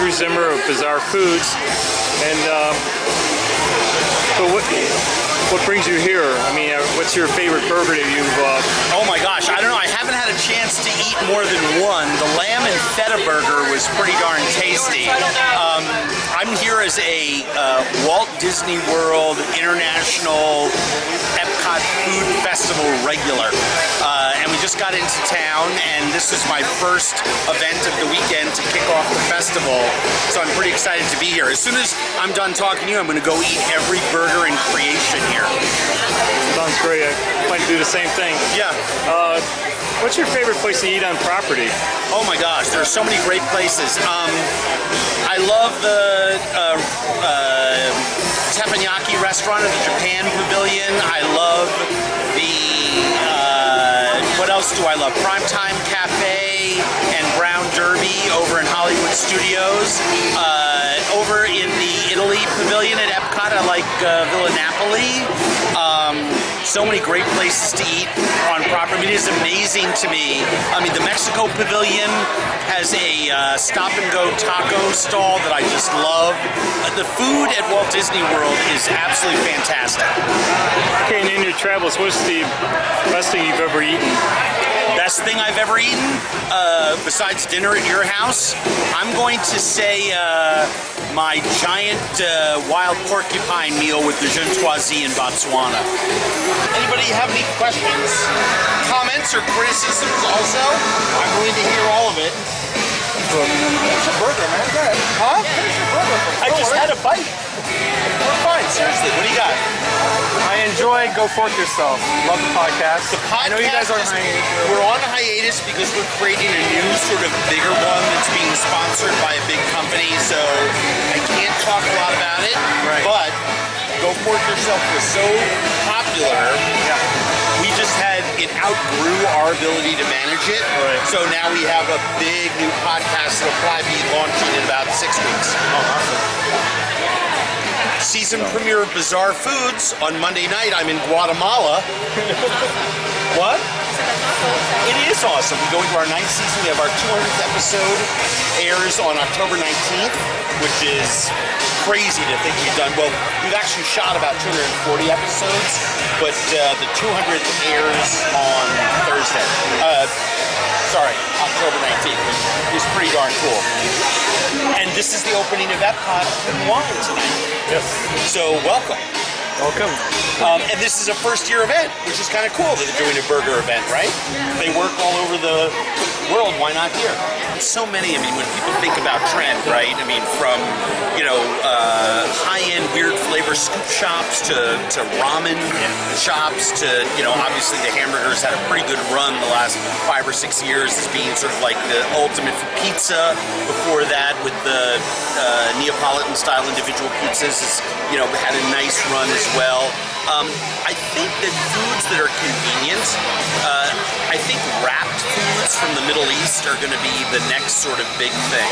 Andrew Zimmern of Bizarre Foods. And so what brings you here? I mean, what's your favorite burger that you've... Oh my gosh, I don't know. I haven't had a chance to eat more than one. The lamb and feta burger was pretty darn tasty. I'm here as a Walt Disney World International Epcot Food Festival regular. And we just got into town, and this is my first event of the weekend to kick off the festival. So I'm pretty excited to be here. As soon as I'm done talking to you, I'm going to go eat every burger in creation here. Sounds great. I plan to do the same thing. Yeah. What's your favorite place to eat on property? Oh my gosh, there are so many great places. I love the teppanyaki restaurant at the Japan Pavilion. I love the, what else do I love? Primetime Cafe and Brown Derby over in Hollywood Studios. Over in the Italy Pavilion at Epcot, I like Villa Napoli. So many great places to eat on property. I mean, it is amazing to me. I mean, the Mexico Pavilion has a stop-and-go taco stall that I just love. The food at Walt Disney World is absolutely fantastic. Okay, and in your travels, what's the best thing you've ever eaten? Best thing I've ever eaten, besides dinner at your house, I'm going to say my giant wild porcupine meal with the Juntoisie in Botswana. Anybody have any questions, comments, or criticisms also? I'm willing to hear all of it. Finish your burger, man. Go ahead. Huh? Finish your burger. I just had a bite. We're fine, seriously. What do you got? I enjoy Go Fork Yourself. Love the podcast. The podcast, I know you guys are on hiatus. We're on a hiatus because we're creating a new sort of bigger one that's being sponsored by a big company, so I can't talk a lot about it. Right. But Go Fork Yourself was so popular, we just had, it outgrew our ability to manage it. Right. So now we have a big new podcast that'll probably be launching in about 6 weeks. Oh, awesome. Season premiere of Bizarre Foods on Monday night. I'm in Guatemala. What? It is awesome. We go into our 9th season. We have our 200th episode, airs on October 19th, which is crazy to think we've done. Well, we've actually shot about 240 episodes, but the 200th airs on Thursday. October 19th, which is pretty darn cool. And this is the opening of Epcot in Wine tonight. Yes. So welcome. Welcome. And this is a first-year event, which is kind of cool that they're doing a burger event, right? They work all over the world. Why not here? So many. I mean, when people think about trend, right? I mean, from high-end weird flavor scoop shops to ramen shops to obviously the hamburgers had a pretty good run the last 5 or 6 years as being sort of like the ultimate for pizza. Before that, with the Neapolitan-style individual pizzas, had a nice run as well. I think that foods that are convenient, I think wrapped foods from the Middle East are going to be the next sort of big thing.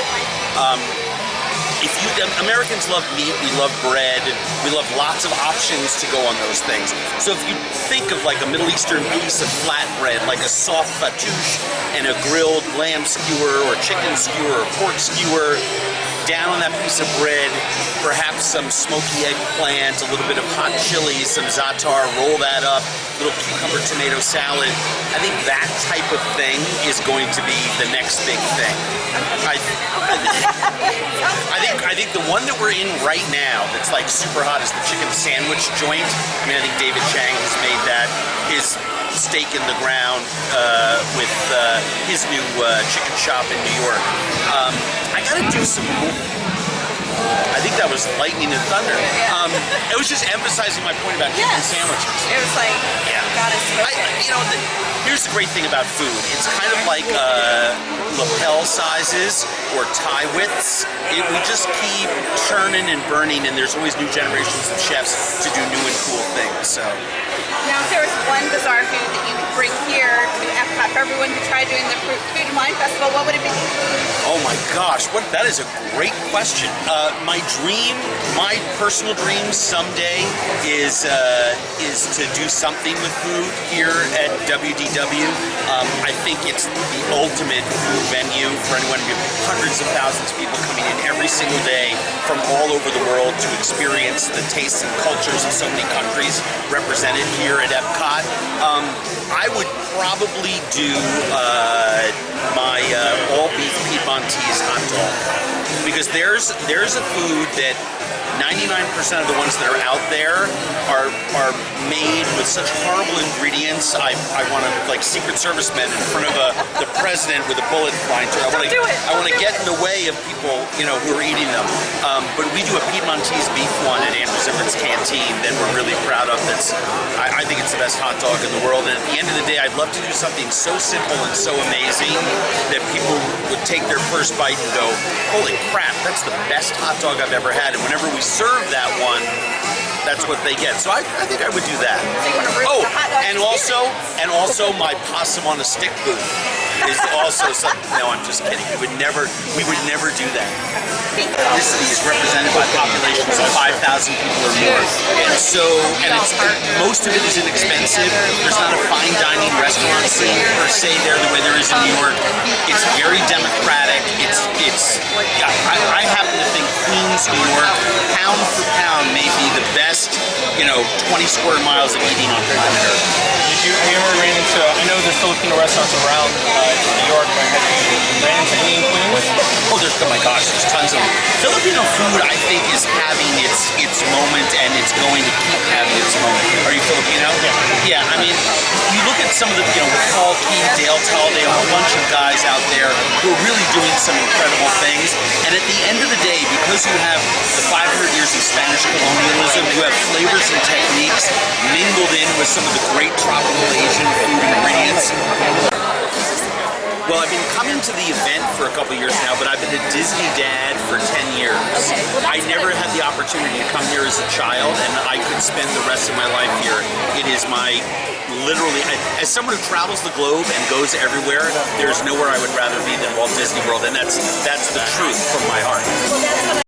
Americans love meat, we love bread, we love lots of options to go on those things. So if you think of like a Middle Eastern piece of flatbread, like a soft fattoush and a grilled lamb skewer or chicken skewer or pork skewer, down on that piece of bread, perhaps some smoky eggplant, a little bit of hot chili, some za'atar, roll that up, little cucumber tomato salad. I think that type of thing is going to be the next big thing. I think the one that we're in right now that's like super hot is the chicken sandwich joint. I mean, I think David Chang has made that his stake in the ground with his new chicken shop in New York. I gotta do some more. I think that was lightning and thunder. It was just emphasizing my point about chicken sandwiches. It was like, gotta smoke it. Here's the great thing about food. It's kind of like lapel sizes or tie widths. We just keep churning and burning, and there's always new generations of chefs to do new and cool things. So. Now, if there was one bizarre food that you could bring here to Epcot for everyone everyone to try doing the Food and Wine Festival, what would it be? Oh my gosh, that is a great question. My personal dream someday is to do something with food here at WDW. I think it's the ultimate food venue for anyone. We have hundreds of thousands of people coming in every single day from all over the world to experience the tastes and cultures of so many countries represented here at Epcot. I would probably do my all-beef Piedmontese hot dog, because there's a food that 99% of the ones that are out there are made with such horrible ingredients. I want to, like Secret Service men in front of the president with a bullet flying through. I want to get in the way of people, who are eating them. But we do a Piedmontese beef one at Andrew Zimmern's Canteen that we're really proud of. I think it's the best hot dog in the world. And at the end of the day, I'd love to do something so simple and so amazing that people would take their first bite and go, "Holy crap, that's the best hot dog I've ever had." And whenever we serve that one, that's what they get. So I think I would do that. Oh, and also my possum on a stick booth is also something. No, I'm just kidding. We would never do that. This city is represented by populations of 5,000 people or more, and most of it is inexpensive. There's not a fine dining restaurant scene per se there the way there is in New York. It's very democratic. I happen to think Queens, New York, pound for pound, may be the best, 20 square miles of eating on planet Earth. Have you ever ran into, I know there's Filipino restaurants around New York, but have you ran into any in Queens? Oh my gosh, there's tons of them. Filipino food, I think, is having its moment, and it's going to keep having its moment. Are you Filipino? Yeah. I mean, you look at some of the, Paul King, Dale Talde, a whole bunch of guys out there who are really doing some incredible things. And at the end of the day, because you have the 500 years of Spanish colonialism, you have flavors and techniques mingled in with some of the great tropical Asian food ingredients. Well, I've been coming to the event for a couple years now, but I've been a Disney dad for 10 years. I never had the opportunity to come here as a child, and I could spend the rest of my life here. It is literally, as someone who travels the globe and goes everywhere, there's nowhere I would rather be than Walt Disney World, and that's the truth from my heart. Well, that's what